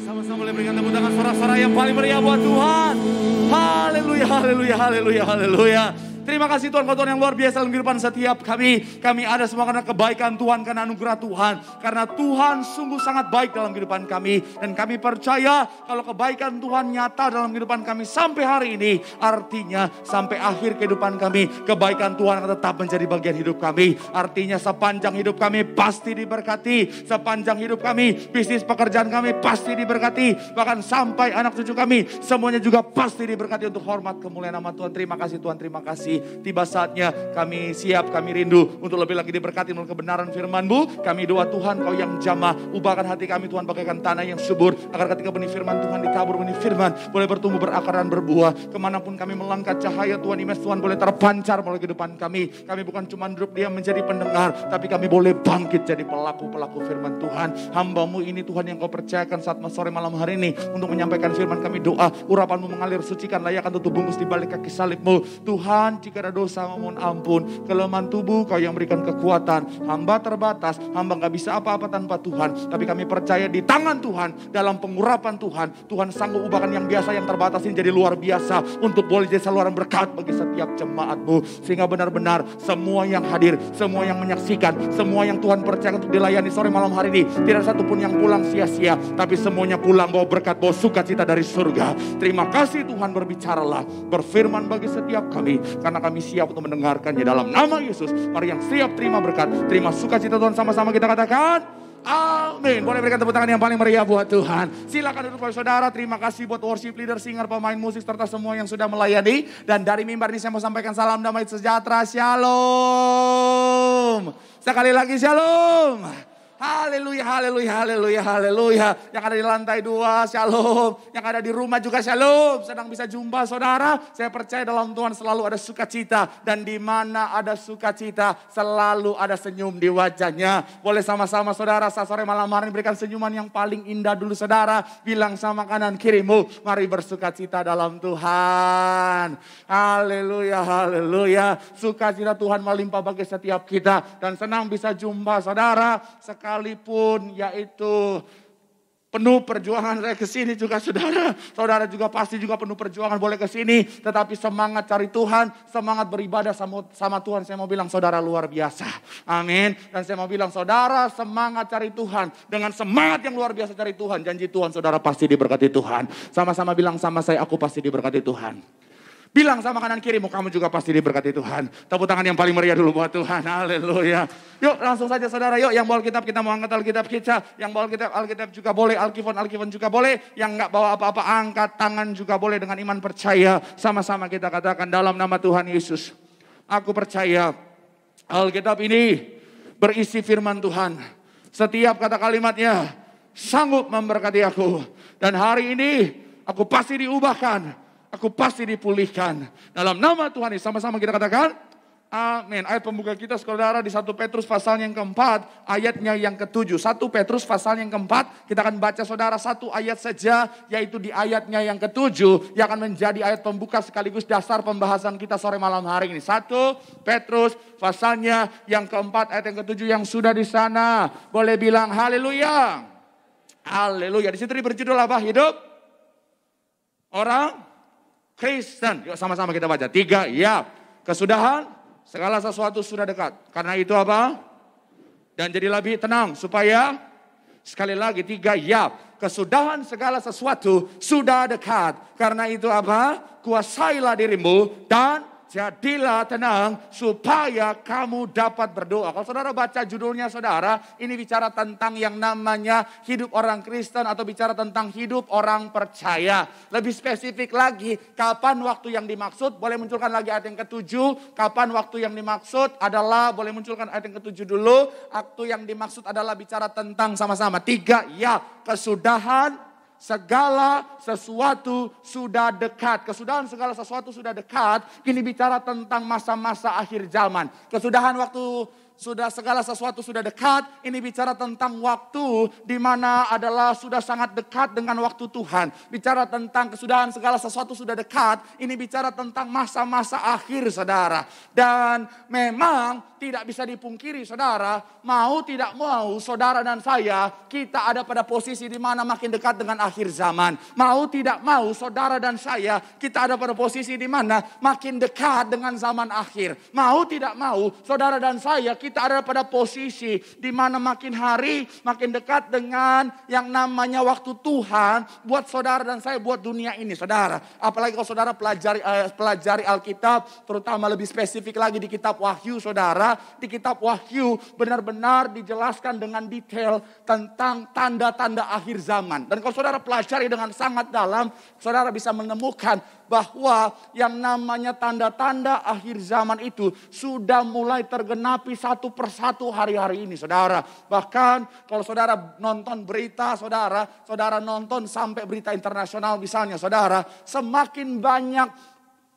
Sama-sama boleh berikan tepuk tangan sorak-sorai yang paling meriah buat Tuhan. Haleluya, haleluya, haleluya, haleluya. Terima kasih Tuhan, Tuhan yang luar biasa dalam kehidupan setiap kami. Kami ada semua karena kebaikan Tuhan, karena anugerah Tuhan. Karena Tuhan sungguh sangat baik dalam kehidupan kami. Dan kami percaya kalau kebaikan Tuhan nyata dalam kehidupan kami sampai hari ini. Artinya sampai akhir kehidupan kami, kebaikan Tuhan akan tetap menjadi bagian hidup kami. Artinya sepanjang hidup kami pasti diberkati. Sepanjang hidup kami, bisnis pekerjaan kami pasti diberkati. Bahkan sampai anak cucu kami, semuanya juga pasti diberkati untuk hormat kemuliaan nama Tuhan. Terima kasih Tuhan, terima kasih. Tiba saatnya kami siap, kami rindu untuk lebih lagi diberkati melalui kebenaran firman-Mu. Kami doa Tuhan, Kau yang jamah, ubahkan hati kami Tuhan bagaikan tanah yang subur. Agar ketika benih firman Tuhan ditabur, benih firman boleh bertumbuh, berakar dan berbuah. Kemanapun kami melangkah, cahaya Tuhan, image Tuhan boleh terpancar melalui kehidupan kami. Kami bukan cuma duduk diam menjadi pendengar, tapi kami boleh bangkit jadi pelaku-pelaku firman Tuhan. Hamba-Mu ini Tuhan yang Kau percayakan saat sore malam hari ini untuk menyampaikan firman, kami doa urapan-Mu mengalir, sucikan, layakkan tutup bungkus di balik kaki salib-Mu. Tuhan, jika ada dosa memohon ampun, kelemahan tubuh Kau yang berikan kekuatan. Hamba terbatas, hamba gak bisa apa-apa tanpa Tuhan. Tapi kami percaya di tangan Tuhan, dalam pengurapan Tuhan, Tuhan sanggup ubahkan yang biasa, yang terbatas ini jadi luar biasa. Untuk boleh jadi saluran berkat bagi setiap jemaat-Mu. Sehingga benar-benar semua yang hadir, semua yang menyaksikan, semua yang Tuhan percayakan untuk dilayani sore malam hari ini, tidak satu pun yang pulang sia-sia, tapi semuanya pulang bawa berkat, bawa sukacita dari surga. Terima kasih Tuhan, berbicaralah, berfirman bagi setiap kami. Karena kami siap untuk mendengarkannya dalam nama Yesus. Mari yang siap terima berkat, terima sukacita Tuhan, sama-sama kita katakan amin. Boleh berikan tepuk tangan yang paling meriah buat Tuhan. Silakan duduk Bapak Saudara. Terima kasih buat worship leader, singer, pemain musik, serta semua yang sudah melayani. Dan dari mimbar ini saya mau sampaikan salam damai sejahtera. Shalom. Sekali lagi shalom. Haleluya, haleluya, haleluya, haleluya. Yang ada di lantai 2, shalom. Yang ada di rumah juga shalom. Sedang bisa jumpa saudara. Saya percaya dalam Tuhan selalu ada sukacita. Dan di mana ada sukacita, selalu ada senyum di wajahnya. Boleh sama-sama saudara, saat sore malam hari berikan senyuman yang paling indah dulu saudara. Bilang sama kanan kirimu, mari bersukacita dalam Tuhan. Haleluya, haleluya. Sukacita Tuhan melimpah bagi setiap kita. Dan senang bisa jumpa saudara. Sekalipun yaitu penuh perjuangan, saya kesini juga saudara. Saudara juga pasti juga penuh perjuangan boleh kesini. Tetapi semangat cari Tuhan, semangat beribadah sama Tuhan. Saya mau bilang saudara luar biasa. Amin. Dan saya mau bilang saudara semangat cari Tuhan. Dengan semangat yang luar biasa cari Tuhan. Janji Tuhan saudara pasti diberkati Tuhan. Sama-sama bilang sama saya, aku pasti diberkati Tuhan. Bilang sama kanan kirimu, kamu juga pasti diberkati Tuhan. Tepuk tangan yang paling meriah dulu buat Tuhan. Haleluya. Yuk langsung saja saudara, yuk yang bawa Alkitab kita mau angkat Alkitab kita. Yang bawa Alkitab juga boleh, Alkifon juga boleh. Yang gak bawa apa-apa angkat tangan juga boleh dengan iman percaya. Sama-sama kita katakan dalam nama Tuhan Yesus. Aku percaya Alkitab ini berisi firman Tuhan. Setiap kata kalimatnya sanggup memberkati aku. Dan hari ini aku pasti diubahkan. Aku pasti dipulihkan. Dalam nama Tuhan ini sama-sama kita katakan amin. Ayat pembuka kita saudara di 1 Petrus pasal yang keempat, ayatnya yang ke-7. 1 Petrus pasal yang keempat, kita akan baca saudara satu ayat saja, yaitu di ayatnya yang ke-7, yang akan menjadi ayat pembuka sekaligus dasar pembahasan kita sore malam hari ini. 1 Petrus pasalnya yang keempat, ayat yang ke-7 yang sudah di sana. Boleh bilang haleluya. Haleluya. Di situ berjudul apa? Hidup orang Kristen. Yuk sama-sama kita baca. 3, ya. Kesudahan segala sesuatu sudah dekat. Karena itu apa? Dan jadi lebih tenang supaya, sekali lagi 3, ya. Kesudahan segala sesuatu sudah dekat. Karena itu apa? Kuasailah dirimu dan jadilah tenang supaya kamu dapat berdoa. Kalau saudara baca judulnya saudara, ini bicara tentang yang namanya hidup orang Kristen atau bicara tentang hidup orang percaya. Lebih spesifik lagi, kapan waktu yang dimaksud? Boleh munculkan lagi ayat yang ke-7. Kapan waktu yang dimaksud adalah, boleh munculkan ayat yang ke-7 dulu. Waktu yang dimaksud adalah bicara tentang sama-sama. 3, ya, kesudahan segala sesuatu sudah dekat. Kesudahan segala sesuatu sudah dekat. Ini bicara tentang masa-masa akhir zaman. Kesudahan waktu sudah segala sesuatu sudah dekat. Ini bicara tentang waktu di mana adalah sudah sangat dekat dengan waktu Tuhan. Bicara tentang kesudahan segala sesuatu sudah dekat. Ini bicara tentang masa-masa akhir saudara. Dan memang tidak bisa dipungkiri saudara, mau tidak mau saudara dan saya, kita ada pada posisi di mana makin dekat dengan akhir zaman. Mau tidak mau saudara dan saya, kita ada pada posisi di mana makin dekat dengan zaman akhir. Mau tidak mau saudara dan saya, kita ada pada posisi di mana makin hari makin dekat dengan yang namanya waktu Tuhan buat saudara dan saya, buat dunia ini saudara. Apalagi kalau saudara pelajari Alkitab, terutama lebih spesifik lagi di kitab Wahyu saudara. Di kitab Wahyu benar-benar dijelaskan dengan detail tentang tanda-tanda akhir zaman. Dan kalau saudara pelajari dengan sangat dalam, saudara bisa menemukan bahwa yang namanya tanda-tanda akhir zaman itu sudah mulai tergenapi satu persatu hari-hari ini saudara. Bahkan kalau saudara nonton berita saudara nonton sampai berita internasional misalnya saudara, semakin banyak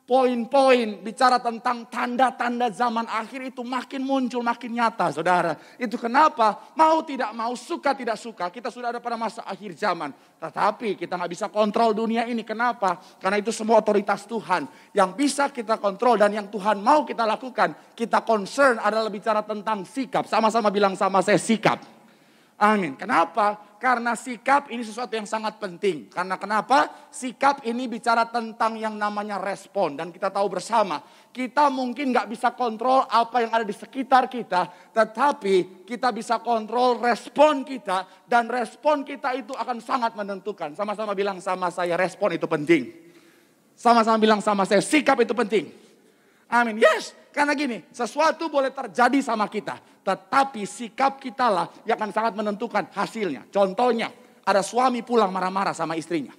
poin-poin bicara tentang tanda-tanda zaman akhir itu makin muncul, makin nyata saudara. Itu kenapa? Mau tidak mau, suka tidak suka, kita sudah ada pada masa akhir zaman. Tetapi kita nggak bisa kontrol dunia ini. Kenapa? Karena itu semua otoritas Tuhan. Yang bisa kita kontrol dan yang Tuhan mau kita lakukan. Kita concern adalah bicara tentang sikap. Sama-sama bilang sama saya, sikap. Amin. Kenapa? Karena sikap ini sesuatu yang sangat penting. Karena kenapa? Sikap ini bicara tentang yang namanya respon. Dan kita tahu bersama, kita mungkin gak bisa kontrol apa yang ada di sekitar kita. Tetapi kita bisa kontrol respon kita. Dan respon kita itu akan sangat menentukan. Sama-sama bilang sama saya, respon itu penting. Sama-sama bilang sama saya, sikap itu penting. Amin. Yes. Karena gini, sesuatu boleh terjadi sama kita. Tetapi sikap kita lah yang akan sangat menentukan hasilnya. Contohnya, ada suami pulang marah-marah sama istrinya.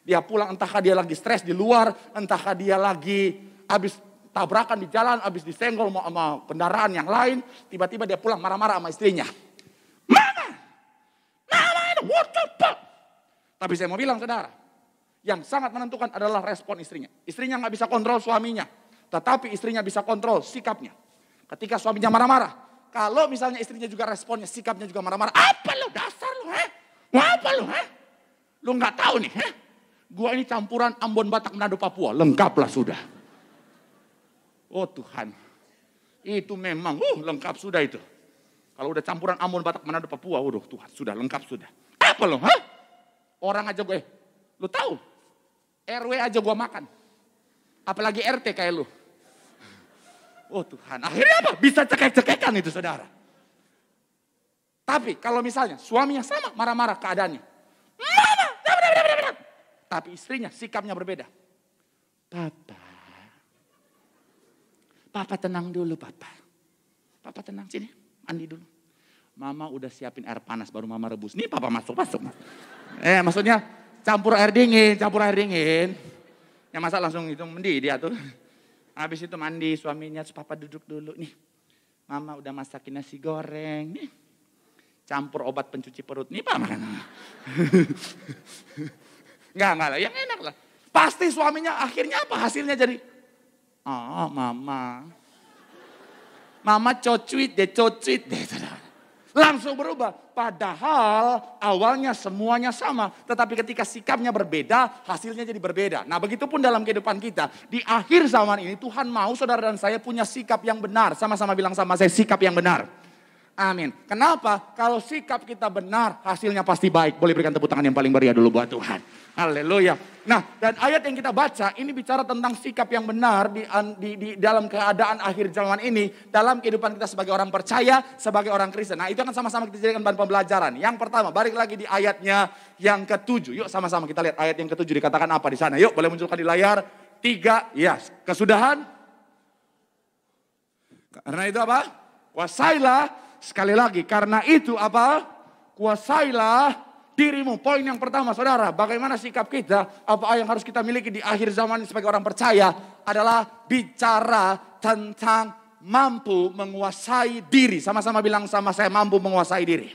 Dia pulang entahkah dia lagi stres di luar, entahkah dia lagi habis tabrakan di jalan, habis disenggol sama kendaraan yang lain. Tiba-tiba dia pulang marah-marah sama istrinya. Mama, what the fuck? Tapi saya mau bilang saudara, yang sangat menentukan adalah respon istrinya. Istrinya gak bisa kontrol suaminya. Tetapi istrinya bisa kontrol sikapnya. Ketika suaminya marah-marah. Kalau misalnya istrinya juga responnya, sikapnya juga marah-marah. Apa lo dasar lo? Mau apa lo? Lo gak tahu nih. Gua ini campuran Ambon, Batak, Manado, Papua. Lengkaplah sudah. Oh Tuhan. Itu memang lengkap sudah itu. Kalau udah campuran Ambon, Batak, Manado, Papua. Waduh Tuhan, sudah lengkap sudah. Apa lo? Orang aja gue. Lo tahu? RW aja gua makan. Apalagi RT kayak lu. Oh Tuhan, akhirnya apa? Bisa cekek-cekekan itu saudara. Tapi kalau misalnya suaminya sama marah-marah keadaannya. Mama, tapi istrinya sikapnya berbeda. Papa tenang dulu Papa. Papa tenang sini, mandi dulu. Mama udah siapin air panas baru mama rebus. Nih Papa masuk. Maksudnya campur air dingin. Yang masa langsung itu mendidih tuh. Habis itu mandi suaminya, Papa duduk dulu. Nih, Mama udah masakin nasi goreng. Nih, campur obat pencuci perut. Nih, Pak makan. Enggak lah, yang enak lah. Pasti suaminya akhirnya apa? Hasilnya jadi, Mama. Mama cocuit deh. Langsung berubah. Padahal awalnya semuanya sama. Tetapi ketika sikapnya berbeda, hasilnya jadi berbeda. Nah begitupun dalam kehidupan kita. Di akhir zaman ini Tuhan mau saudara dan saya punya sikap yang benar. Sama-sama bilang sama saya, sikap yang benar. Amin. Kenapa? Kalau sikap kita benar, hasilnya pasti baik. Boleh berikan tepuk tangan yang paling meriah dulu buat Tuhan. Haleluya. Nah, dan ayat yang kita baca ini bicara tentang sikap yang benar di dalam keadaan akhir zaman ini, dalam kehidupan kita sebagai orang percaya, sebagai orang Kristen. Nah, itu akan sama-sama kita jadikan bahan pembelajaran. Yang pertama, balik lagi di ayatnya yang ke-7. Yuk sama-sama kita lihat ayat yang ke-7 dikatakan apa di sana. Yuk, boleh munculkan di layar. 3, yes. Kesudahan. Karena itu apa? Kuasailah. Sekali lagi, karena itu apa? Kuasailah dirimu. Poin yang pertama saudara, bagaimana sikap kita, apa yang harus kita miliki di akhir zaman sebagai orang percaya adalah bicara tentang mampu menguasai diri. Sama-sama bilang sama saya, mampu menguasai diri.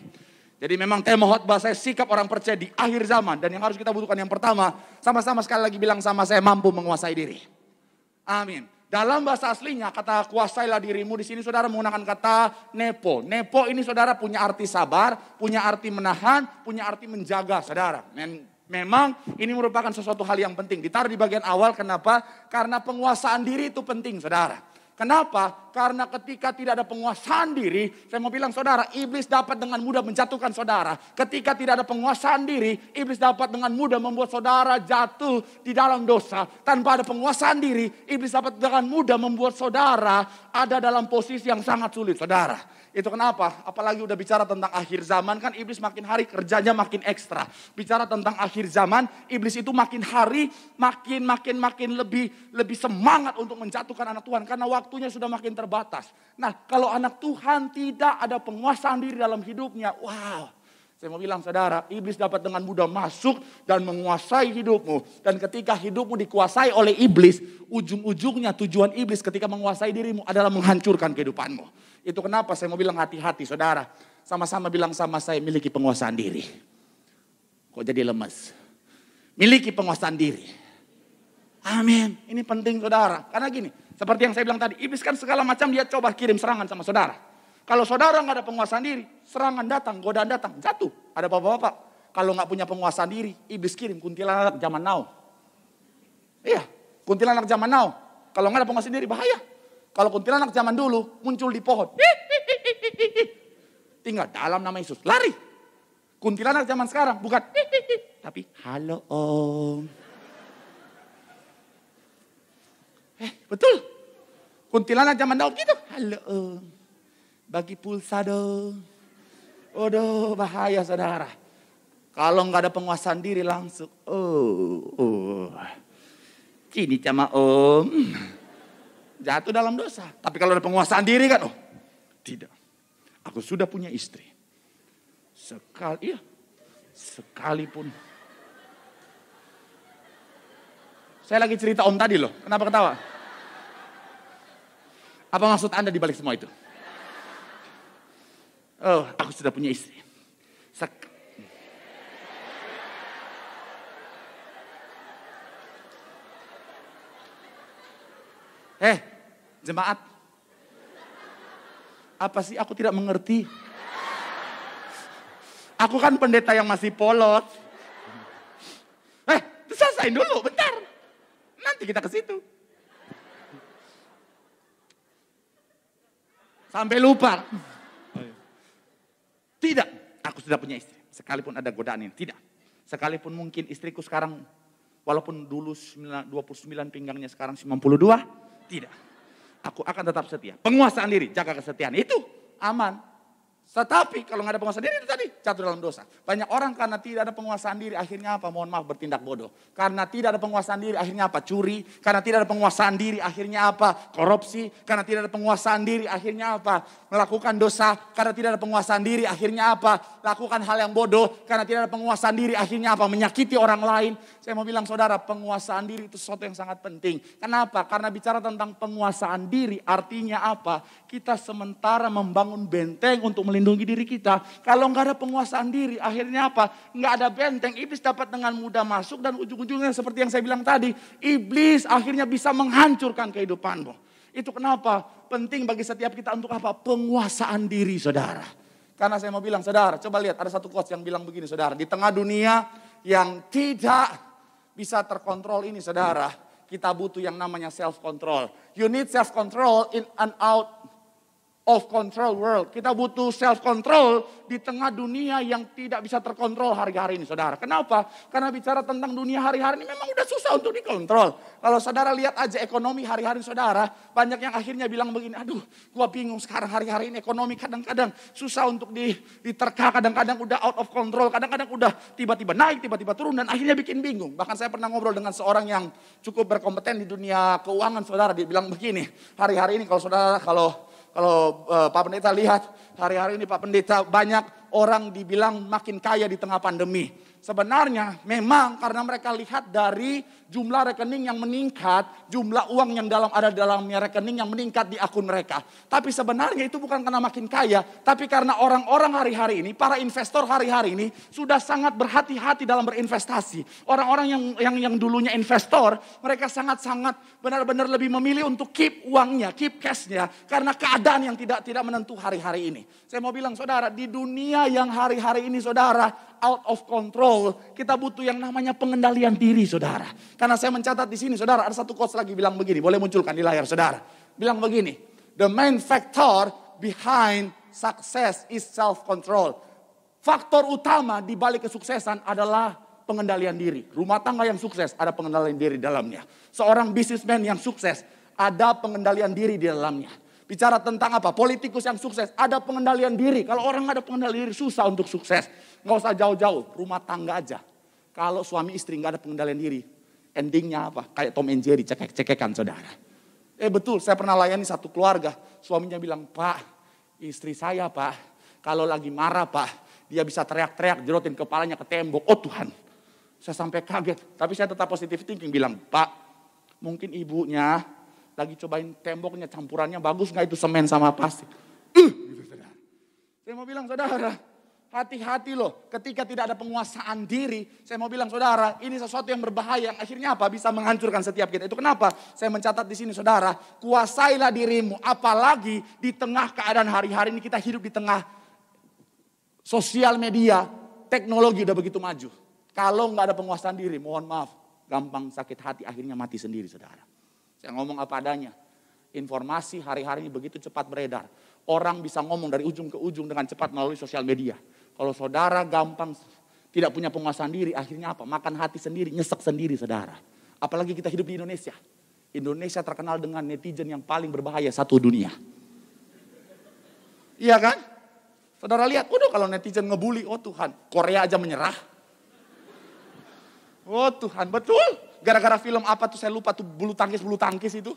Jadi memang tema khotbah saya sikap orang percaya di akhir zaman. Dan yang harus kita butuhkan yang pertama, sama-sama sekali lagi bilang sama saya, mampu menguasai diri. Amin. Dalam bahasa aslinya kata kuasailah dirimu di sini saudara menggunakan kata nepo. Nepo ini saudara punya arti sabar, punya arti menahan, punya arti menjaga saudara. Memang ini merupakan sesuatu hal yang penting. Ditaruh di bagian awal kenapa? Karena penguasaan diri itu penting saudara. Kenapa? Karena ketika tidak ada penguasaan diri, saya mau bilang saudara, iblis dapat dengan mudah menjatuhkan saudara. Ketika tidak ada penguasaan diri, iblis dapat dengan mudah membuat saudara jatuh di dalam dosa. Tanpa ada penguasaan diri, iblis dapat dengan mudah membuat saudara ada dalam posisi yang sangat sulit saudara. Itu kenapa? Apalagi udah bicara tentang akhir zaman kan iblis makin hari kerjanya makin ekstra. Bicara tentang akhir zaman, iblis itu makin hari makin lebih semangat untuk menjatuhkan anak Tuhan karena waktunya sudah makin terbatas. Nah, kalau anak Tuhan tidak ada penguasaan diri dalam hidupnya, wow. Saya mau bilang saudara, iblis dapat dengan mudah masuk dan menguasai hidupmu. Dan ketika hidupmu dikuasai oleh iblis, ujung-ujungnya tujuan iblis ketika menguasai dirimu adalah menghancurkan kehidupanmu. Itu kenapa saya mau bilang hati-hati saudara. Sama-sama bilang sama saya, miliki penguasaan diri. Kok jadi lemes? Miliki penguasaan diri. Amin. Ini penting saudara. Karena gini, seperti yang saya bilang tadi, iblis kan segala macam dia coba kirim serangan sama saudara. Kalau saudara nggak ada penguasaan diri, serangan datang, godaan datang, jatuh. Ada bapak-bapak, kalau nggak punya penguasaan diri, iblis kirim kuntilanak zaman now. Iya, kuntilanak zaman now. Kalau nggak ada penguasaan diri, bahaya. Kalau kuntilanak zaman dulu, muncul di pohon. Tinggal dalam nama Yesus, lari. Kuntilanak zaman sekarang, bukan. Tapi, halo om. Betul. Kuntilanak zaman now gitu, halo om. Bagi pulsa dong. Waduh bahaya saudara. Kalau nggak ada penguasaan diri langsung. Kini sama om. Jatuh dalam dosa. Tapi kalau ada penguasaan diri kan. Tidak. Aku sudah punya istri. Sekalipun. Saya lagi cerita om tadi loh. Kenapa ketawa? Apa maksud Anda dibalik semua itu? Oh, aku sudah punya istri. Jemaat. Apa sih aku tidak mengerti? Aku kan pendeta yang masih polos. Selesai dulu, bentar. Nanti kita ke situ. Sampai lupa. Tidak, aku sudah punya istri. Sekalipun ada godaan ini, tidak. Sekalipun mungkin istriku sekarang, walaupun dulu 29 pinggangnya sekarang 92, tidak. Aku akan tetap setia. Penguasaan diri, jaga kesetiaan, itu aman. Tetapi kalau nggak ada penguasaan diri itu tadi, jatuh dalam dosa. Banyak orang karena tidak ada penguasaan diri, akhirnya apa? Mohon maaf, bertindak bodoh. Karena tidak ada penguasaan diri, akhirnya apa? Curi. Karena tidak ada penguasaan diri, akhirnya apa? Korupsi. Karena tidak ada penguasaan diri, akhirnya apa? Melakukan dosa. Karena tidak ada penguasaan diri, akhirnya apa? Lakukan hal yang bodoh. Karena tidak ada penguasaan diri, akhirnya apa? Menyakiti orang lain. Saya mau bilang saudara, penguasaan diri itu sesuatu yang sangat penting. Kenapa? Karena bicara tentang penguasaan diri, artinya apa? Kita sementara membangun benteng untuk melindungi diri kita. Kalau nggak ada penguasaan diri, akhirnya apa? Nggak ada benteng, iblis dapat dengan mudah masuk dan ujung-ujungnya seperti yang saya bilang tadi, iblis akhirnya bisa menghancurkan kehidupanmu. Itu kenapa penting bagi setiap kita untuk apa? Penguasaan diri saudara. Karena saya mau bilang saudara, coba lihat ada satu quotes yang bilang begini saudara. Di tengah dunia yang tidak bisa terkontrol ini saudara, kita butuh yang namanya self control. You need self control in and out of control world. Kita butuh self control di tengah dunia yang tidak bisa terkontrol hari-hari ini saudara. Kenapa? Karena bicara tentang dunia hari-hari ini memang udah susah untuk dikontrol. Kalau saudara lihat aja ekonomi hari-hari saudara, banyak yang akhirnya bilang begini, aduh gua bingung sekarang hari-hari ini ekonomi kadang-kadang susah untuk diterka, kadang-kadang udah out of control, kadang-kadang udah tiba-tiba naik, tiba-tiba turun dan akhirnya bikin bingung. Bahkan saya pernah ngobrol dengan seorang yang cukup berkompeten di dunia keuangan saudara, dia bilang begini, hari-hari ini kalau Pak Pendeta lihat hari-hari ini Pak Pendeta banyak orang dibilang makin kaya di tengah pandemi. Sebenarnya memang karena mereka lihat dari jumlah rekening yang meningkat, jumlah uang yang ada dalamnya rekening yang meningkat di akun mereka. Tapi sebenarnya itu bukan karena makin kaya, tapi karena orang-orang hari-hari ini, para investor hari-hari ini sudah sangat berhati-hati dalam berinvestasi. Orang-orang yang dulunya investor, mereka sangat-sangat benar-benar lebih memilih untuk keep uangnya, keep cashnya, karena keadaan yang tidak menentu hari-hari ini. Saya mau bilang saudara, di dunia yang hari-hari ini saudara, out of control, kita butuh yang namanya pengendalian diri saudara. Karena saya mencatat di sini saudara, ada satu quotes lagi bilang begini, boleh munculkan di layar saudara. Bilang begini, the main factor behind success is self-control. Faktor utama di balik kesuksesan adalah pengendalian diri. Rumah tangga yang sukses ada pengendalian diri dalamnya. Seorang businessman yang sukses ada pengendalian diri di dalamnya. Bicara tentang apa? Politikus yang sukses ada pengendalian diri. Kalau orang ada pengendalian diri susah untuk sukses. Nggak usah jauh-jauh, rumah tangga aja. Kalau suami istri nggak ada pengendalian diri, endingnya apa? Kayak Tom and Jerry, cekek-cekekan saudara. Betul, saya pernah layani satu keluarga. Suaminya bilang, Pak, istri saya Pak, kalau lagi marah Pak, dia bisa teriak-teriak, jerotin kepalanya ke tembok. Oh Tuhan, saya sampai kaget. Tapi saya tetap positive thinking, bilang, Pak, mungkin ibunya lagi cobain temboknya, campurannya bagus nggak itu semen sama plastik. Gitu, saudara. Saya mau bilang saudara, hati-hati loh ketika tidak ada penguasaan diri. Saya mau bilang saudara, ini sesuatu yang berbahaya yang akhirnya apa? Bisa menghancurkan setiap kita. Itu kenapa? Saya mencatat di sini saudara, kuasailah dirimu. Apalagi di tengah keadaan hari-hari ini kita hidup di tengah sosial media, teknologi udah begitu maju. Kalau nggak ada penguasaan diri, mohon maaf, gampang sakit hati, akhirnya mati sendiri saudara. Saya ngomong apa adanya. Informasi hari-hari ini begitu cepat beredar. Orang bisa ngomong dari ujung ke ujung dengan cepat melalui sosial media. Kalau saudara gampang tidak punya penguasaan diri, akhirnya apa? Makan hati sendiri, nyesek sendiri saudara. Apalagi kita hidup di Indonesia. Indonesia terkenal dengan netizen yang paling berbahaya satu dunia. Iya kan? Saudara lihat, kalau netizen ngebully, oh Tuhan, Korea aja menyerah. Oh Tuhan, betul. Gara-gara film apa tuh saya lupa tuh bulu tangkis itu.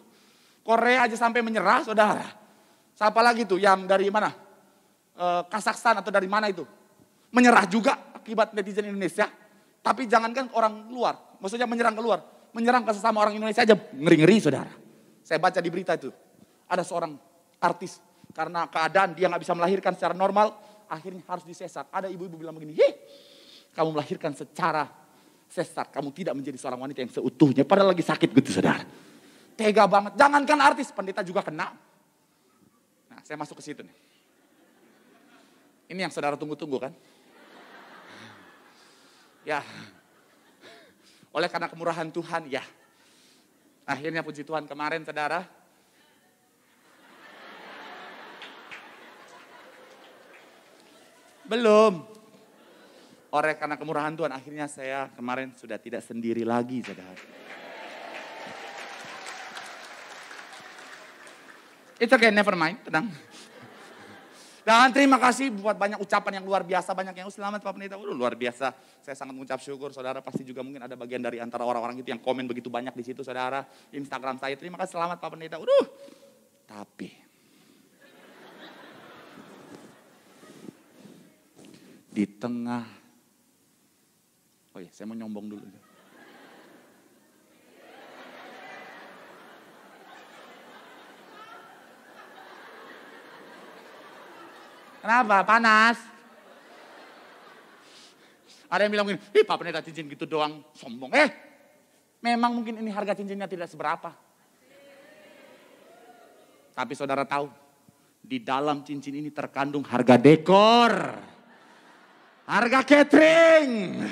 Korea aja sampai menyerah saudara. Siapa lagi tuh yang dari mana? Kazakhstan atau dari mana itu? Menyerah juga akibat netizen Indonesia. Tapi jangankan orang luar. Maksudnya menyerang keluar. Menyerang ke sesama orang Indonesia aja ngeri-ngeri saudara. Saya baca di berita itu. Ada seorang artis. Karena keadaan dia gak bisa melahirkan secara normal. Akhirnya harus disesar. Ada ibu-ibu bilang begini. Kamu melahirkan secara sesar, kamu tidak menjadi seorang wanita yang seutuhnya. Padahal lagi sakit gitu saudara. Tega banget. Jangankan artis, pendeta juga kena. Nah saya masuk ke situ nih. Ini yang saudara tunggu-tunggu kan. Ya. Oleh karena kemurahan Tuhan ya. Akhirnya puji Tuhan kemarin saudara. Belum. Oleh karena kemurahan Tuhan, akhirnya saya kemarin sudah tidak sendiri lagi, saudara. It's okay, never mind, tenang. Dan terima kasih buat banyak ucapan yang luar biasa, banyak yang selamat Pak Pendeta, luar biasa. Saya sangat mengucap syukur, saudara pasti juga mungkin ada bagian dari antara orang-orang itu yang komen begitu banyak di situ, saudara. Instagram saya, terima kasih selamat Pak Pendeta. Tapi di tengah saya mau nyombong dulu. Kenapa? Panas? Ada yang bilang begini, Pak Pendeta cincin gitu doang, sombong. Memang mungkin ini harga cincinnya tidak seberapa. Tapi saudara tahu, di dalam cincin ini terkandung harga dekor. Harga catering.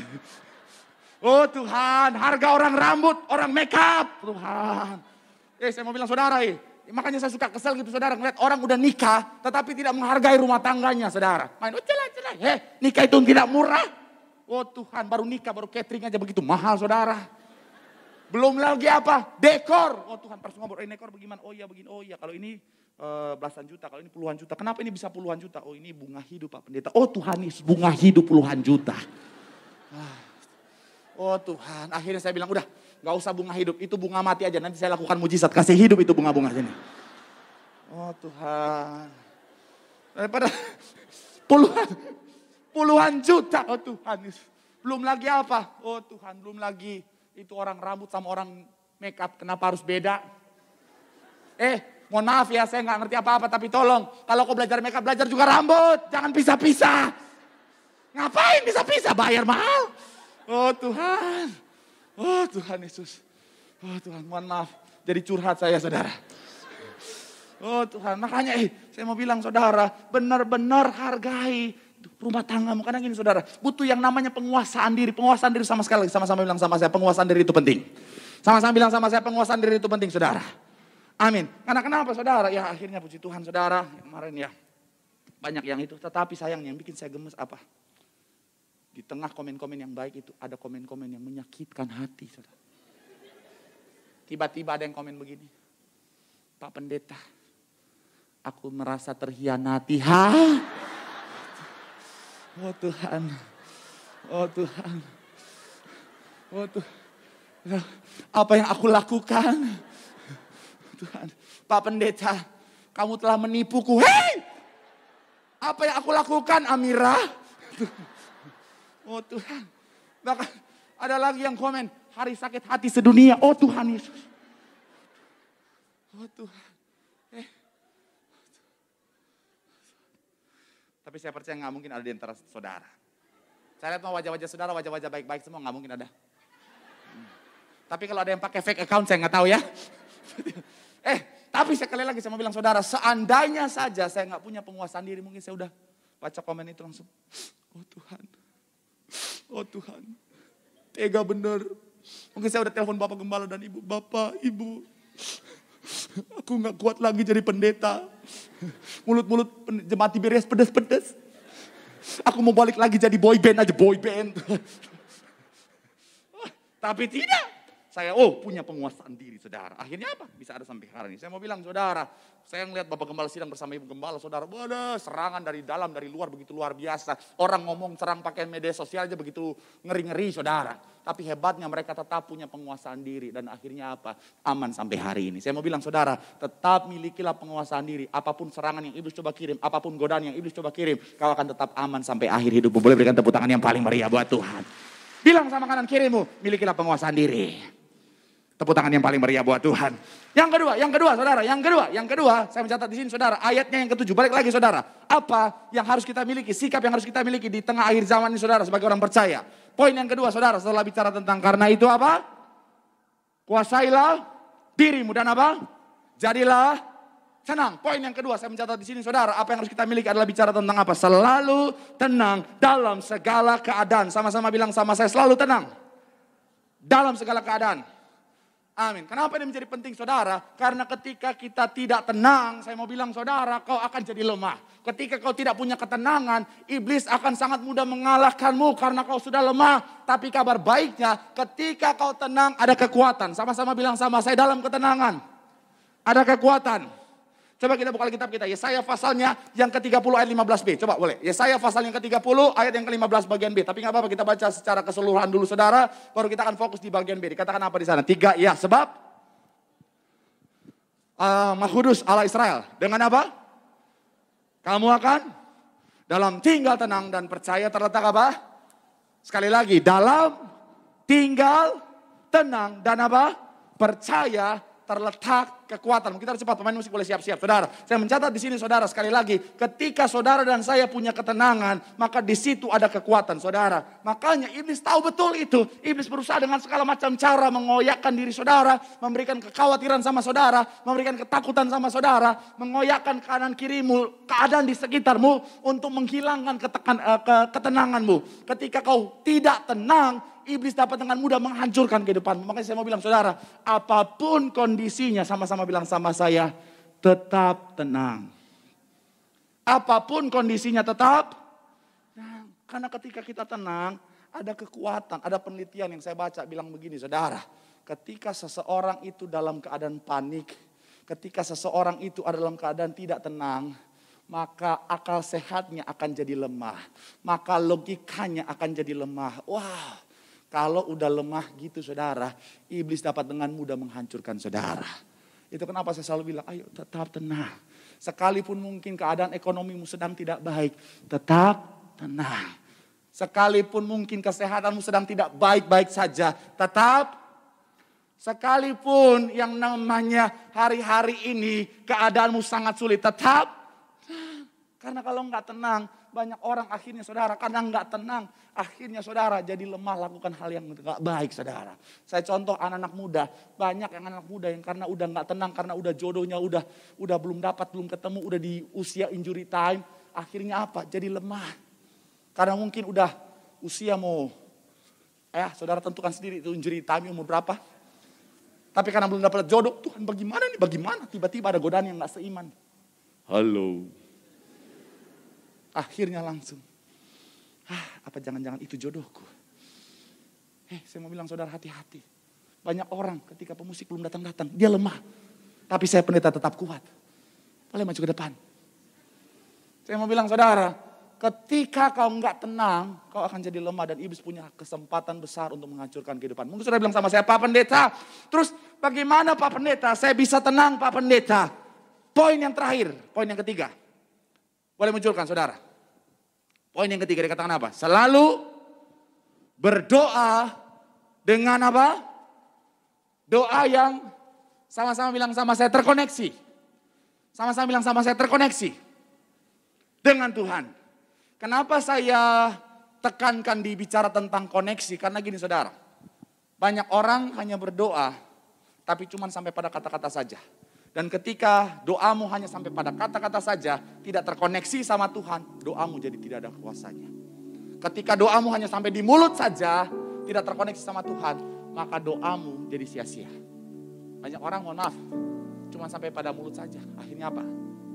Oh Tuhan, harga orang rambut, orang make up. Tuhan. Saya mau bilang saudara makanya saya suka kesel gitu saudara. Ngeliat orang udah nikah, tetapi tidak menghargai rumah tangganya saudara. Main, celah. Nikah itu tidak murah. Oh Tuhan, baru nikah, baru catering aja begitu mahal saudara. Belum lagi apa? Dekor. Oh Tuhan, pas ngobrol, dekor bagaimana? Oh iya begini, oh iya kalau ini belasan juta, kalau ini puluhan juta. Kenapa ini bisa puluhan juta? Oh ini bunga hidup Pak Pendeta. Oh Tuhan, ini bunga hidup puluhan juta. Oh Tuhan, akhirnya saya bilang udah gak usah bunga hidup, itu bunga mati aja. Nanti saya lakukan mujizat, kasih hidup itu bunga-bunga sini. Oh Tuhan, daripada puluhan juta. Oh Tuhan, Belum lagi apa? Oh Tuhan, belum lagi itu orang rambut sama orang make up, kenapa harus beda? Mohon maaf ya, saya nggak ngerti apa-apa, tapi tolong, kalau kau belajar make up, belajar juga rambut, jangan pisah-pisah. Ngapain pisah-pisah, bayar mahal. Oh Tuhan, oh Tuhan Yesus. Oh Tuhan, mohon maaf, jadi curhat saya saudara. Oh Tuhan, makanya saya mau bilang saudara, benar-benar hargai rumah tanggamu. Karena gini saudara, butuh yang namanya penguasaan diri. Penguasaan diri sama sekali, sama-sama bilang sama saya, penguasaan diri itu penting. Sama-sama bilang sama saya, penguasaan diri itu penting saudara. Amin. Karena kenapa saudara? Ya akhirnya puji Tuhan saudara, kemarin ya banyak yang itu. Tetapi sayangnya yang bikin saya gemes apa? Di tengah komen-komen yang baik itu ada komen-komen yang menyakitkan hati saudara. Tiba-tiba ada yang komen begini. Pak Pendeta, aku merasa terhianati. Oh Tuhan. Oh Tuhan. Oh Tuhan. Apa yang aku lakukan? Tuhan. Pak Pendeta, kamu telah menipuku. Hei! Apa yang aku lakukan, Amira? Oh Tuhan. Bahkan ada lagi yang komen, hari sakit hati sedunia. Oh Tuhan Yesus. Oh Tuhan. Tapi saya percaya nggak mungkin ada di antara saudara. Saya lihat wajah-wajah saudara, wajah-wajah baik-baik semua, nggak mungkin ada. Tapi kalau ada yang pakai fake account, saya nggak tahu ya. Tapi sekali lagi saya mau bilang saudara, seandainya saja saya nggak punya penguasaan diri, mungkin saya udah baca komen itu langsung. Oh Tuhan, oh Tuhan, tega bener. Mungkin saya udah telepon Bapak Gembala dan Ibu, Bapak, Ibu, aku nggak kuat lagi jadi pendeta. Mulut-mulut jemaat Tiberias pedes-pedes. Aku mau balik lagi jadi boy band aja, boy band. Tapi tidak. Saya punya penguasaan diri saudara. Akhirnya apa? Bisa ada sampai hari ini. Saya mau bilang saudara, saya ngeliat Bapak Gembala sidang bersama Ibu Gembala saudara. Waduh, serangan dari dalam, dari luar begitu luar biasa. Orang ngomong serang pakai media sosial aja begitu ngeri-ngeri saudara. Tapi hebatnya mereka tetap punya penguasaan diri. Dan akhirnya apa? Aman sampai hari ini. Saya mau bilang saudara, tetap milikilah penguasaan diri. Apapun serangan yang iblis coba kirim, apapun godaan yang iblis coba kirim, kau akan tetap aman sampai akhir hidupmu. Boleh berikan tepuk tangan yang paling meriah buat Tuhan. Bilang sama kanan kirimu, milikilah penguasaan diri. Tepuk tangan yang paling meriah buat Tuhan. Yang kedua saudara, yang kedua, saya mencatat di sini saudara, ayatnya yang ke-7, balik lagi saudara. Apa yang harus kita miliki, sikap yang harus kita miliki di tengah akhir zaman ini saudara sebagai orang percaya. Poin yang kedua saudara, setelah bicara tentang karena itu apa? Kuasailah dirimu dan apa? Jadilah senang. Poin yang kedua saya mencatat di sini saudara, apa yang harus kita miliki adalah bicara tentang apa? Selalu tenang dalam segala keadaan. Sama-sama bilang sama saya, selalu tenang dalam segala keadaan. Amin. Kenapa ini menjadi penting saudara? Karena ketika kita tidak tenang, saya mau bilang saudara, kau akan jadi lemah. Ketika kau tidak punya ketenangan, iblis akan sangat mudah mengalahkanmu karena kau sudah lemah. Tapi kabar baiknya, ketika kau tenang ada kekuatan. Sama-sama bilang sama saya, dalam ketenangan ada kekuatan. Coba kita buka kitab kita, Yesaya pasalnya yang ke-30 ayat 15b. Coba boleh, Yesaya pasal yang ke-30 ayat yang ke-15 bagian B. Tapi nggak apa-apa, kita baca secara keseluruhan dulu saudara. Baru kita akan fokus di bagian B. Dikatakan apa di sana? 3, ya sebab Mahkudus Allah Israel. Dengan apa? Kamu akan dalam tinggal tenang dan percaya terletak apa? Sekali lagi, dalam tinggal tenang dan apa? Percaya terletak kekuatan. Kita harus cepat, pemain musik boleh siap-siap. Saudara, saya mencatat di sini saudara sekali lagi, ketika saudara dan saya punya ketenangan, maka di situ ada kekuatan saudara. Makanya iblis tahu betul itu. Iblis berusaha dengan segala macam cara mengoyakkan diri saudara, memberikan kekhawatiran sama saudara, memberikan ketakutan sama saudara, mengoyakkan kanan kirimu, keadaan di sekitarmu untuk menghilangkan ketenanganmu. Ketika kau tidak tenang, iblis dapat dengan mudah menghancurkan kehidupanmu. Makanya saya mau bilang saudara, apapun kondisinya, sama-sama bilang sama saya, tetap tenang. Apapun kondisinya tetap tenang. Karena ketika kita tenang, ada kekuatan, ada penelitian yang saya baca bilang begini saudara. Ketika seseorang itu dalam keadaan panik, ketika seseorang itu ada dalam keadaan tidak tenang, maka akal sehatnya akan jadi lemah. Maka logikanya akan jadi lemah. Wah. Kalau udah lemah gitu saudara, iblis dapat dengan mudah menghancurkan saudara. Itu kenapa saya selalu bilang, ayo tetap tenang. Sekalipun mungkin keadaan ekonomimu sedang tidak baik, tetap tenang. Sekalipun mungkin kesehatanmu sedang tidak baik-baik saja, tetap sekalipun yang namanya hari-hari ini keadaanmu sangat sulit, tetap. Karena kalau nggak tenang, banyak orang akhirnya saudara, karena nggak tenang, akhirnya saudara jadi lemah lakukan hal yang nggak baik saudara. Saya contoh anak-anak muda, banyak yang anak muda yang karena udah nggak tenang, karena udah jodohnya udah belum dapat, belum ketemu, udah di usia injury time, akhirnya apa? Jadi lemah. Karena mungkin udah usia mau, saudara tentukan sendiri itu injury time umur berapa. Tapi karena belum dapat jodoh, Tuhan bagaimana nih, bagaimana? Tiba-tiba ada godaan yang gak seiman. Halo. Akhirnya langsung, apa jangan-jangan itu jodohku. Saya mau bilang saudara hati-hati. Banyak orang ketika pemusik belum datang-datang, dia lemah. Tapi saya pendeta tetap kuat. Boleh maju ke depan. Saya mau bilang saudara, ketika kau enggak tenang, kau akan jadi lemah dan iblis punya kesempatan besar untuk menghancurkan kehidupan. Mungkin saudara bilang sama saya, Pak Pendeta, terus bagaimana Pak Pendeta? Saya bisa tenang Pak Pendeta. Poin yang terakhir, poin yang ketiga. Boleh munculkan saudara. Poin yang ketiga dikatakan apa? Selalu berdoa dengan apa? Doa yang sama-sama bilang sama saya terkoneksi. Sama-sama bilang sama saya terkoneksi dengan Tuhan. Kenapa saya tekankan di bicara tentang koneksi? Karena gini saudara, banyak orang hanya berdoa, tapi cuma sampai pada kata-kata saja. Dan ketika doamu hanya sampai pada kata-kata saja, tidak terkoneksi sama Tuhan, doamu jadi tidak ada kuasanya. Ketika doamu hanya sampai di mulut saja, tidak terkoneksi sama Tuhan, maka doamu jadi sia-sia. Banyak orang, mohon maaf, cuma sampai pada mulut saja, akhirnya apa?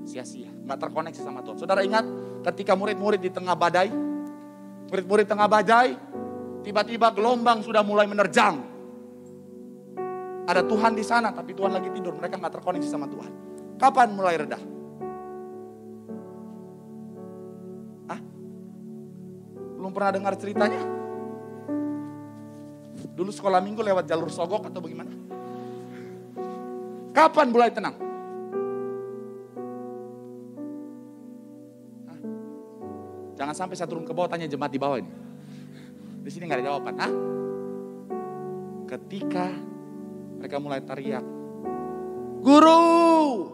Sia-sia, nggak terkoneksi sama Tuhan. Saudara ingat ketika murid-murid di tengah badai, murid-murid tengah badai, tiba-tiba gelombang sudah mulai menerjang. Ada Tuhan di sana, tapi Tuhan lagi tidur, mereka nggak terkoneksi sama Tuhan. Kapan mulai reda? Belum pernah dengar ceritanya? Dulu sekolah minggu lewat jalur Sogok atau bagaimana? Kapan mulai tenang? Jangan sampai saya turun ke bawah tanya jemaat di bawah ini. Di sini nggak ada jawaban. Ketika mereka mulai teriak, Guru,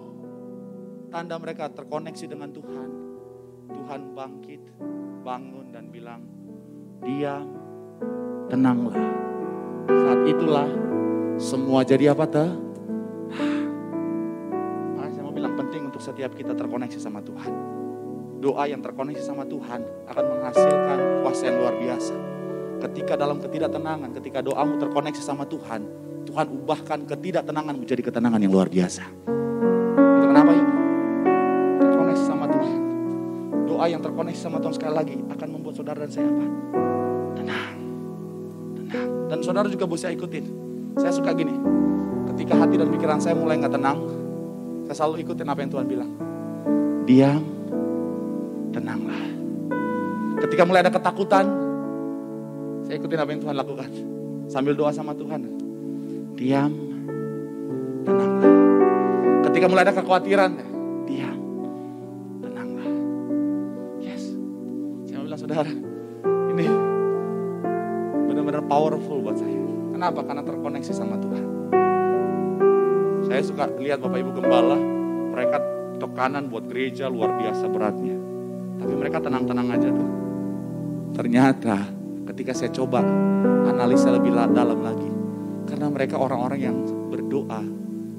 tanda mereka terkoneksi dengan Tuhan. Tuhan bangkit, bangun dan bilang, diam, tenanglah. Saat itulah semua jadi apa Makanya saya mau bilang penting untuk setiap kita terkoneksi sama Tuhan. Doa yang terkoneksi sama Tuhan akan menghasilkan kuasa yang luar biasa. Ketika dalam ketidaktenangan, ketika doamu terkoneksi sama Tuhan, Tuhan ubahkan ketidaktenangan menjadi ketenangan yang luar biasa. Itu kenapa ya? Terkoneksi sama Tuhan. Doa yang terkoneksi sama Tuhan sekali lagi akan membuat saudara dan saya apa? Tenang. Tenang. Dan saudara juga bisa ikutin. Saya suka gini. Ketika hati dan pikiran saya mulai gak tenang, saya selalu ikutin apa yang Tuhan bilang. Diam, tenanglah. Ketika mulai ada ketakutan, saya ikutin apa yang Tuhan lakukan. Sambil doa sama Tuhan. Diam, tenanglah. Ketika mulai ada kekhawatiran, diam, tenanglah. Yes. Saya bilang saudara, ini benar-benar powerful buat saya. Kenapa? Karena terkoneksi sama Tuhan. Saya suka lihat Bapak Ibu Gembala, mereka tekanan buat gereja luar biasa beratnya. Tapi mereka tenang-tenang aja tuh. Ternyata ketika saya coba analisa lebih dalam lagi. Karena mereka orang-orang yang berdoa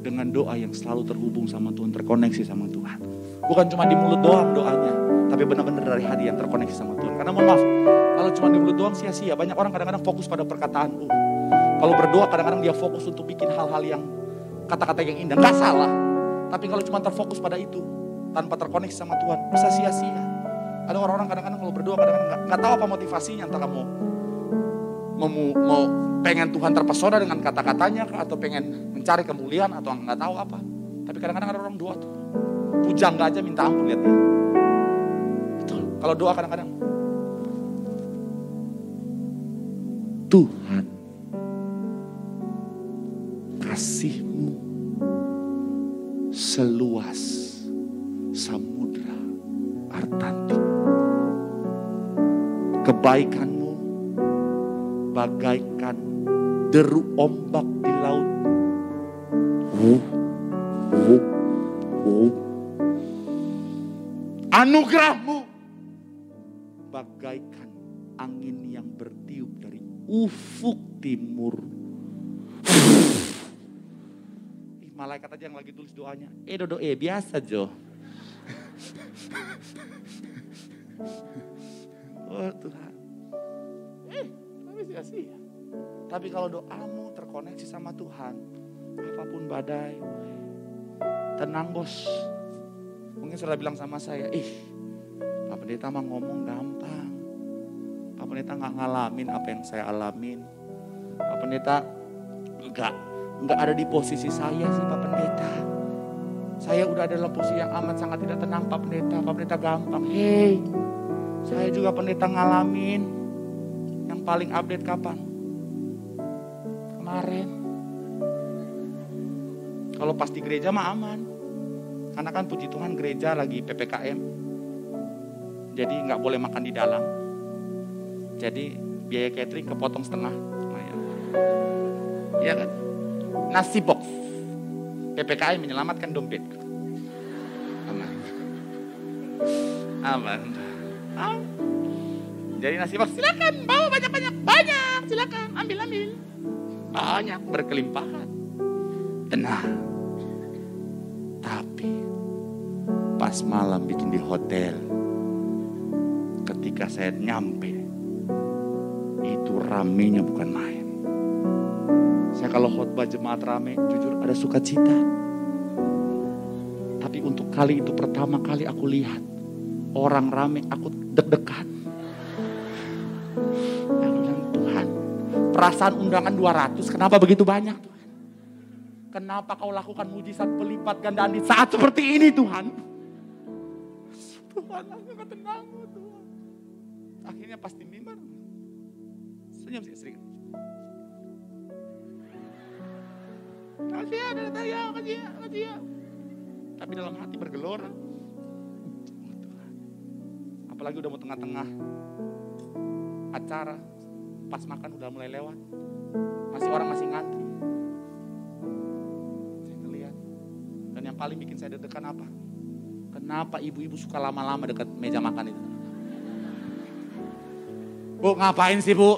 dengan doa yang selalu terhubung sama Tuhan, terkoneksi sama Tuhan. Bukan cuma di mulut doang doanya, tapi benar-benar dari hati yang terkoneksi sama Tuhan. Karena mohon maaf, kalau cuma di mulut doang sia-sia. Banyak orang kadang-kadang fokus pada perkataan. Kalau berdoa kadang-kadang dia fokus untuk bikin hal-hal yang kata-kata yang indah. Gak salah. Tapi kalau cuma terfokus pada itu, tanpa terkoneksi sama Tuhan, bisa sia-sia. Ada orang-orang kadang-kadang kalau berdoa kadang-kadang gak tahu apa motivasinya. Entah kamu mau pengen Tuhan terpesona dengan kata-katanya atau pengen mencari kemuliaan atau nggak tahu apa. Tapi kadang-kadang ada orang doa tuh pujangga aja minta ampun, lihat dia. Betul. Kalau doa kadang-kadang Tuhan, kasih-Mu seluas samudra Atlantik. Kebaikanmu bagaikan deru ombak di laut. Anugerahmu bagaikan angin yang bertiup dari ufuk timur. Malaikat aja yang lagi tulis doanya. Dodo biasa Jo. Oh Tuhan. Tapi sia-sia. Tapi kalau doamu terkoneksi sama Tuhan, apapun badai, tenang bos. Mungkin saudara bilang sama saya, Pak Pendeta mah ngomong gampang. Pak Pendeta gak ngalamin apa yang saya alamin. Pak Pendeta enggak ada di posisi saya sih Pak Pendeta. Saya udah ada dalam posisi yang amat sangat tidak tenang Pak Pendeta. Pak Pendeta gampang. Saya juga Pendeta ngalamin. Yang paling update kapan? Kemarin. Kalau pas di gereja mah aman. Karena kan puji Tuhan gereja lagi PPKM. Jadi gak boleh makan di dalam. Jadi biaya catering kepotong setengah. Iya kan? Nasi box. PPKM menyelamatkan dompet. Aman. Jadi nasi box silakan bawa banyak silakan ambil. Banyak berkelimpahan. Tenang. Tapi pas malam bikin di hotel, ketika saya nyampe, itu ramenya bukan main. Saya kalau khotbah jemaat rame, jujur ada sukacita. Tapi untuk kali itu pertama kali aku lihat orang rame, aku deg-degan. Aku bilang, Tuhan, perasaan undangan 200, kenapa begitu banyak Tuhan? Kenapa kau lakukan mujizat pelipat gandaan di saat seperti ini Tuhan? Tuhan, aku gak tenang Tuhan. Akhirnya pasti mimbar. Senyum sih. Kasih ya. Tapi dalam hati bergelora. Apalagi udah mau tengah-tengah acara, pas makan udah mulai lewat, orang masih ngantri. Saya ngeliat, dan yang paling bikin saya deg-degan apa? Kenapa ibu-ibu suka lama-lama dekat meja makan itu? Bu, ngapain sih Bu?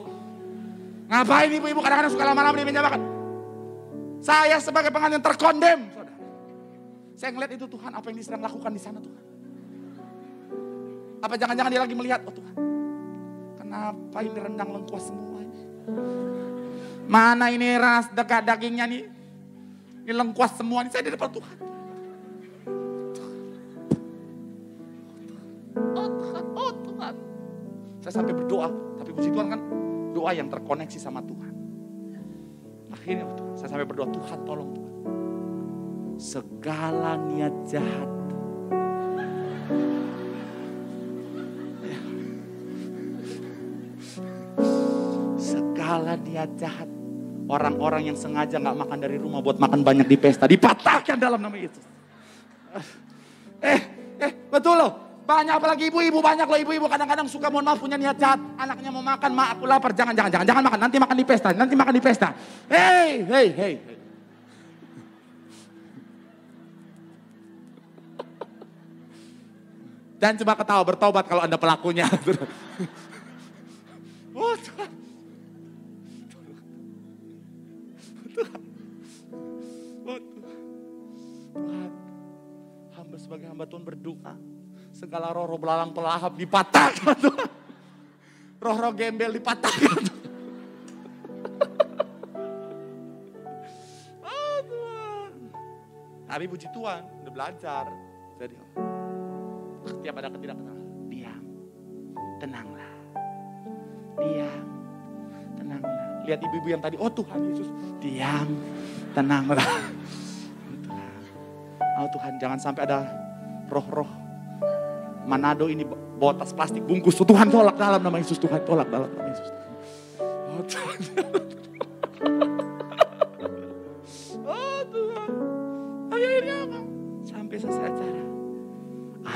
Ngapain ibu-ibu kadang-kadang suka lama-lama di meja makan? Saya sebagai pengantin terkondem, saudara. Saya ngeliat itu Tuhan, apa yang dia sedang lakukan di sana Tuhan. Apa jangan-jangan dia lagi melihat, oh Tuhan, kenapa ini rendang lengkuas semua ini? Mana ini ras dekat dagingnya nih? Ini lengkuas semua nih, saya di depan Tuhan. Oh Tuhan. Saya sampai berdoa, tapi puji Tuhan kan doa yang terkoneksi sama Tuhan. Akhirnya Tuhan, saya sampai berdoa, Tuhan tolong Tuhan. Segala niat jahat orang-orang yang sengaja gak makan dari rumah buat makan banyak di pesta, dipatahkan dalam nama Yesus. Betul loh. Banyak apalagi ibu-ibu, banyak loh ibu-ibu kadang-kadang suka mohon maaf punya niat jahat. Anaknya mau makan, ma aku lapar, jangan makan, nanti makan di pesta. Hey. Dan coba ketawa, bertobat kalau Anda pelakunya. Oh Tuhan. Tuhan, hamba sebagai hamba Tuhan berdoa. Segala roh-roh belalang pelahap dipatahkan Tuhan. Roh-roh gembel dipatahkan Tuhan. Oh Tuhan. Tapi puji Tuhan, udah belajar. Jadi setiap ada ketidaktenangan, diam, tenanglah. Lihat ibu-ibu yang tadi, oh Tuhan Yesus, diam, tenanglah. Oh Tuhan, jangan sampai ada roh-roh Manado ini bawa tas plastik bungkus. Oh, Tuhan tolak dalam nama Yesus, Tuhan tolak dalam nama Yesus. Oh Tuhan. Oh Tuhan. Akhirnya apa? Sampai selesai acara.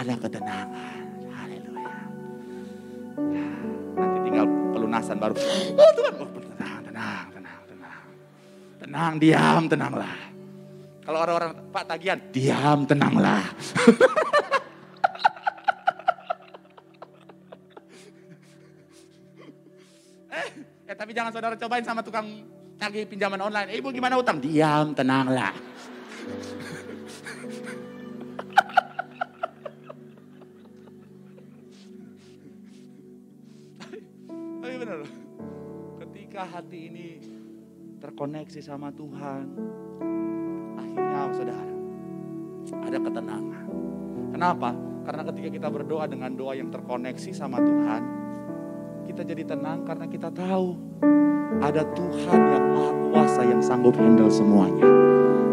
Ada ketenangan. Haleluya. Nanti pelunasan baru. Oh Tuhan, tenang, diam, tenanglah. Kalau orang-orang Pak tagihan, diam, tenanglah. Tapi jangan saudara cobain sama tukang tagih pinjaman online. Ibu gimana utang? Diam, tenanglah. Tapi benar, ketika hati ini terkoneksi sama Tuhan, akhirnya saudara ada ketenangan. Kenapa? Karena ketika kita berdoa dengan doa yang terkoneksi sama Tuhan, kita jadi tenang karena kita tahu ada Tuhan yang maha kuasa yang sanggup handle semuanya.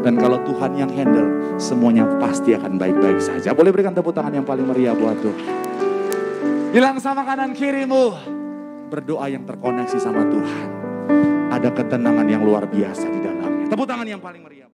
Dan kalau Tuhan yang handle, semuanya pasti akan baik-baik saja. Boleh berikan tepuk tangan yang paling meriah buat Tuhan. Bilang sama kanan kirimu, berdoa yang terkoneksi sama Tuhan, ada ketenangan yang luar biasa di dalamnya. Tepuk tangan yang paling meriah.